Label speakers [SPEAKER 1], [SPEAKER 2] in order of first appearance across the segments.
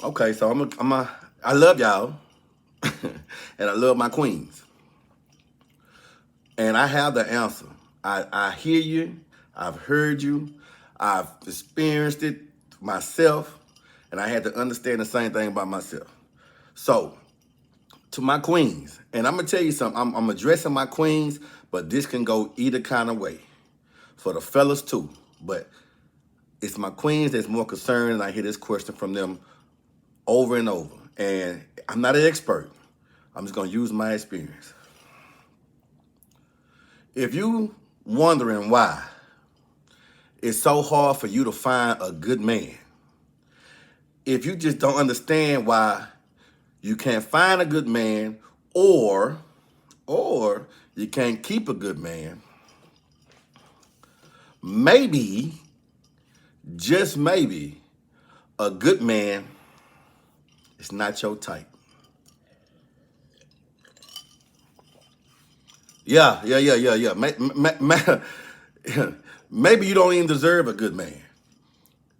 [SPEAKER 1] Okay, so I love y'all, and I love my queens, and I have the answer. I hear you. I've heard you. I've experienced it myself, and I had to understand the same thing about myself. So, to my queens, and I'm gonna tell you something. I'm addressing my queens, but this can go either kind of way for the fellas too. But it's my queens that's more concerned, and I hear this question from them over and over. And I'm not an expert. I'm just gonna use my experience. If you wondering why it's so hard for you to find a good man, if you just don't understand why you can't find a good man, or or you can't keep a good man, maybe, just maybe, a good man is not your type. Yeah. Maybe you don't even deserve a good man.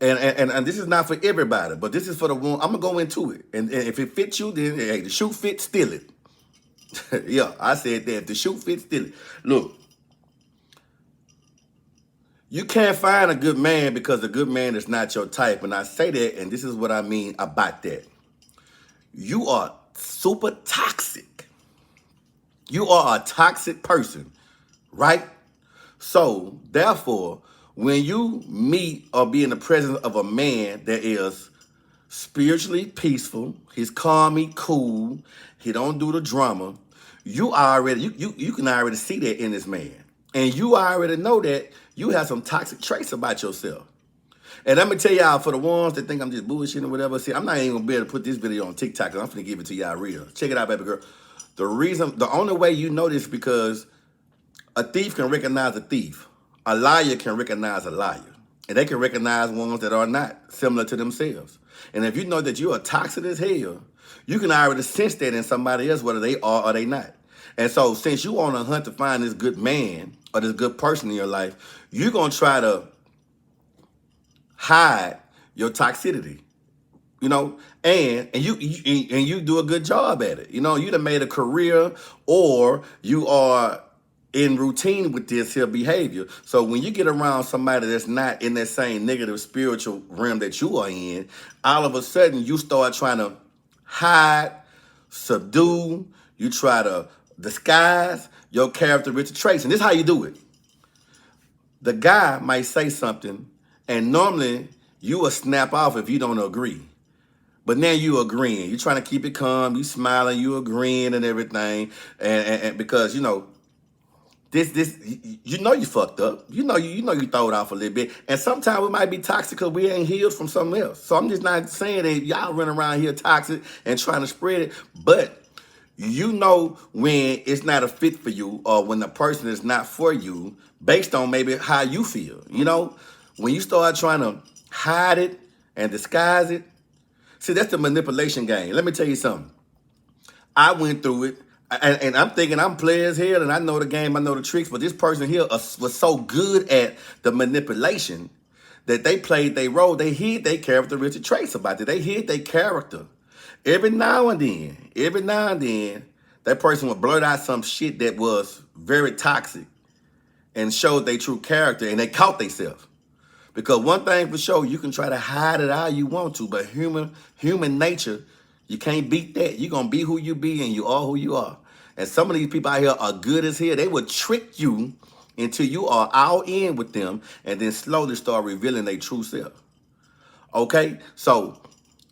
[SPEAKER 1] And this is not for everybody, but this is for the one. I'm gonna go into it, and if it fits you, then hey, the shoe fits, steal it. Yeah, I said that. If the shoe fits, steal it. Look, you can't find a good man because a good man is not your type, and I say that, and this is what I mean about that. You are super toxic. You are a toxic person, right? So, therefore, when you meet or be in the presence of a man that is spiritually peaceful, he's calm, he cool, he don't do the drama, you can already see that in this man. And you already know that you have some toxic traits about yourself. And let me tell y'all, for the ones that think I'm just bullshitting or whatever, see, I'm not even gonna be able to put this video on TikTok, 'cause I'm finna give it to y'all real. Check it out, baby girl. The only way you know this is because a thief can recognize a thief. A liar can recognize a liar. And they can recognize ones that are not similar to themselves. And if you know that you are toxic as hell, you can already sense that in somebody else, whether they are or they not. And so since you on a hunt to find this good man or this good person in your life, you're going to try to hide your toxicity, you know, and you do a good job at it. You know, you done made a career, or you are in routine with this here behavior. So when you get around somebody that's not in that same negative spiritual realm that you are in, all of a sudden you start trying to hide, subdue, you try to disguise your characteristic traits. And this is how you do it. The guy might say something, and normally you will snap off if you don't agree. But now you agreeing. You're trying to keep it calm. You smiling. You agreeing and everything. And because, you know, this you know you fucked up. You throw it off a little bit. And sometimes we might be toxic because we ain't healed from something else. So I'm just not saying that y'all run around here toxic and trying to spread it. But you know when it's not a fit for you, or when the person is not for you, based on maybe how you feel. You know, when you start trying to hide it and disguise it, see, that's the manipulation game. Let me tell you something. I went through it, and I'm thinking I'm players here, and I know the game, I know the tricks, but this person here was so good at the manipulation that they played their role. They hid their characteristic traits about it. They hid their character. Every now and then, that person would blurt out some shit that was very toxic and showed their true character, and they caught themselves. Because one thing for sure, you can try to hide it all you want to, but human nature, you can't beat that. You're going to be who you be, and you are who you are. And some of these people out here are good as hell. They will trick you until you are all in with them, and then slowly start revealing their true self. Okay? So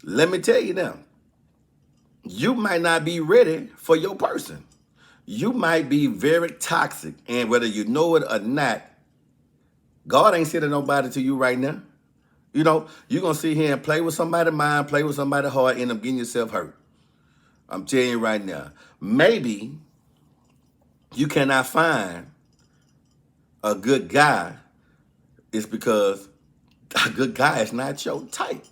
[SPEAKER 1] let me tell you now, you might not be ready for your person. You might be very toxic, and whether you know it or not, God ain't sending nobody to you right now. You know, you're going to sit here and play with somebody's mind, play with somebody's heart, end up getting yourself hurt. I'm telling you right now. Maybe you cannot find a good guy. It's because a good guy is not your type.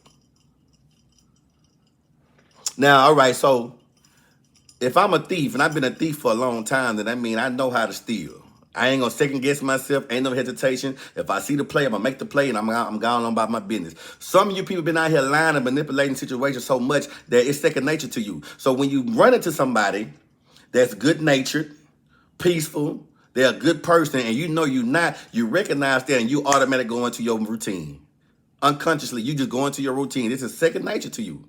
[SPEAKER 1] Now, all right, so if I'm a thief, and I've been a thief for a long time, then that means I know how to steal. I ain't gonna second guess myself. Ain't no hesitation. If I see the play, I'm gonna make the play, and I'm going on about my business. Some of you people been out here lying and manipulating situations so much that it's second nature to you. So when you run into somebody that's good natured, peaceful, they're a good person, and you know you're not, you recognize that, and you automatically go into your routine. Unconsciously, you just go into your routine. This is second nature to you.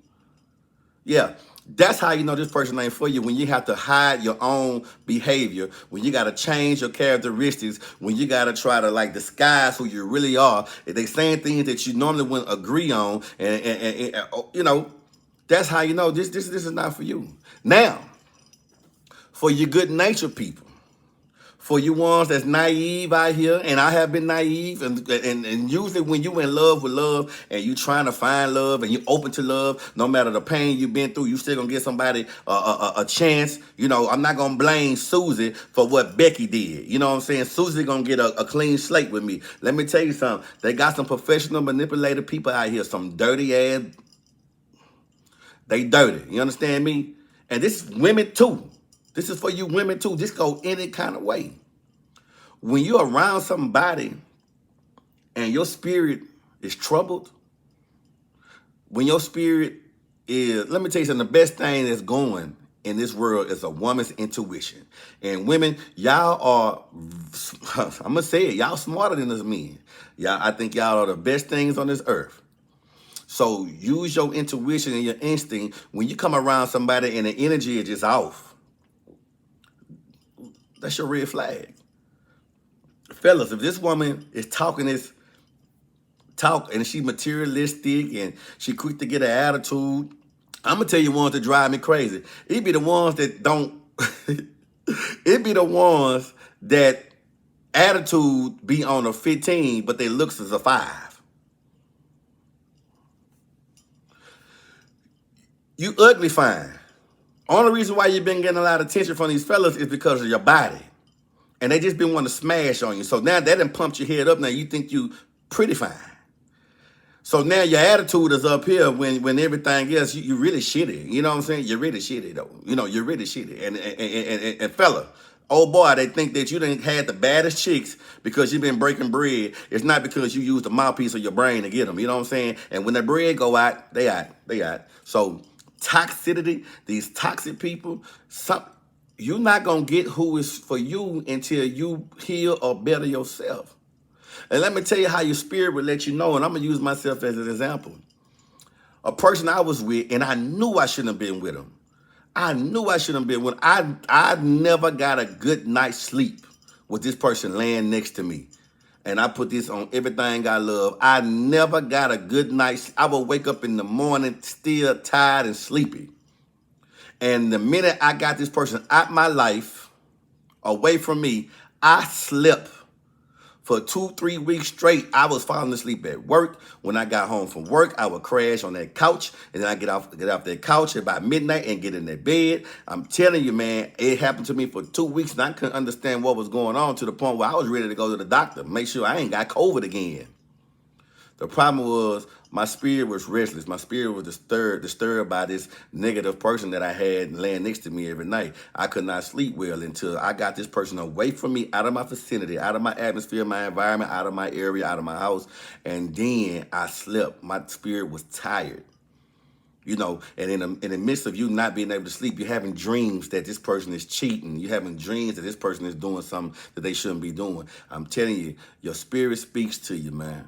[SPEAKER 1] Yeah, that's how you know this person ain't for you. When you have to hide your own behavior, when you got to change your characteristics, when you got to try to like disguise who you really are. If they saying things that you normally wouldn't agree on, and you know, that's how you know this is not for you. Now, for your good natured people, for you ones that's naive out here, and I have been naive, and usually when you in love with love and you trying to find love and you open to love, no matter the pain you've been through, you still gonna get somebody a chance. You know, I'm not gonna blame Susie for what Becky did. You know what I'm saying? Susie gonna get a clean slate with me. Let me tell you something. They got some professional manipulative people out here, some dirty ass. They dirty. You understand me? And this is women too. This is for you women too. This go any kind of way. When you're around somebody and your spirit is troubled, when your spirit is, let me tell you something, the best thing that's going in this world is a woman's intuition. And women, y'all are, I'm going to say it, y'all smarter than us men. Y'all, I think y'all are the best things on this earth. So use your intuition and your instinct when you come around somebody and the energy is just off. That's your red flag. Fellas, if this woman is talking this talk and she materialistic and she quick to get an attitude, I'm gonna tell you ones that drive me crazy. It be the ones that don't. It be the ones that attitude be on a 15, but their looks is a 5. You ugly fine. Only reason why you've been getting a lot of attention from these fellas is because of your body. And they just been wanting to smash on you. So now that done pumped your head up. Now you think you pretty fine. So now your attitude is up here when everything else, you really shitty. You know what I'm saying? You're really shitty though. You know, you're really shitty. And fella, oh boy, they think that you done had the baddest chicks because you've been breaking bread. It's not because you used the mouthpiece of your brain to get them. You know what I'm saying? And when the bread go out, they out. So toxicity, these toxic people, you're not going to get who is for you until you heal or better yourself. And let me tell you how your spirit will let you know, and I'm going to use myself as an example. A person I was with, and I knew I shouldn't have been with him. I knew I shouldn't have been with him. I never got a good night's sleep with this person laying next to me. And I put this on everything I love. I never got a good night's. I would wake up in the morning still tired and sleepy. And the minute I got this person out my life, away from me, I slept for 2-3 weeks straight. I was falling asleep at work. When I got home from work, I would crash on that couch, and then I get off that couch at about midnight and get in that bed. I'm telling you, man, it happened to me for 2 weeks, and I couldn't understand what was going on to the point where I was ready to go to the doctor, make sure I ain't got COVID again. The problem was my spirit was restless. My spirit was disturbed by this negative person that I had laying next to me every night. I could not sleep well until I got this person away from me, out of my vicinity, out of my atmosphere, my environment, out of my area, out of my house. And then I slept. My spirit was tired. You know, and in the midst of you not being able to sleep, you're having dreams that this person is cheating. You're having dreams that this person is doing something that they shouldn't be doing. I'm telling you, your spirit speaks to you, man.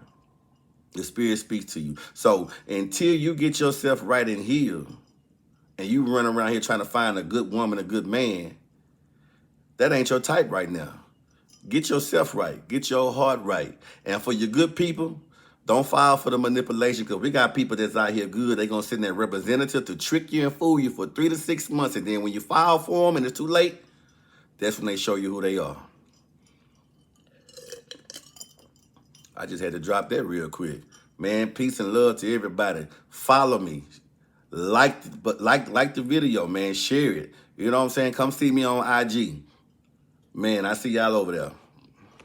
[SPEAKER 1] The spirit speaks to you. So until you get yourself right and healed, and you run around here trying to find a good woman, a good man, that ain't your type right now. Get yourself right. Get your heart right. And for your good people, don't fall for the manipulation, because we got people that's out here good. They're going to send their representative to trick you and fool you for 3 to 6 months. And then when you file for them and it's too late, that's when they show you who they are. I just had to drop that real quick. Man, peace and love to everybody. Follow me. Like the video, man. Share it. You know what I'm saying? Come see me on IG. Man, I see y'all over there.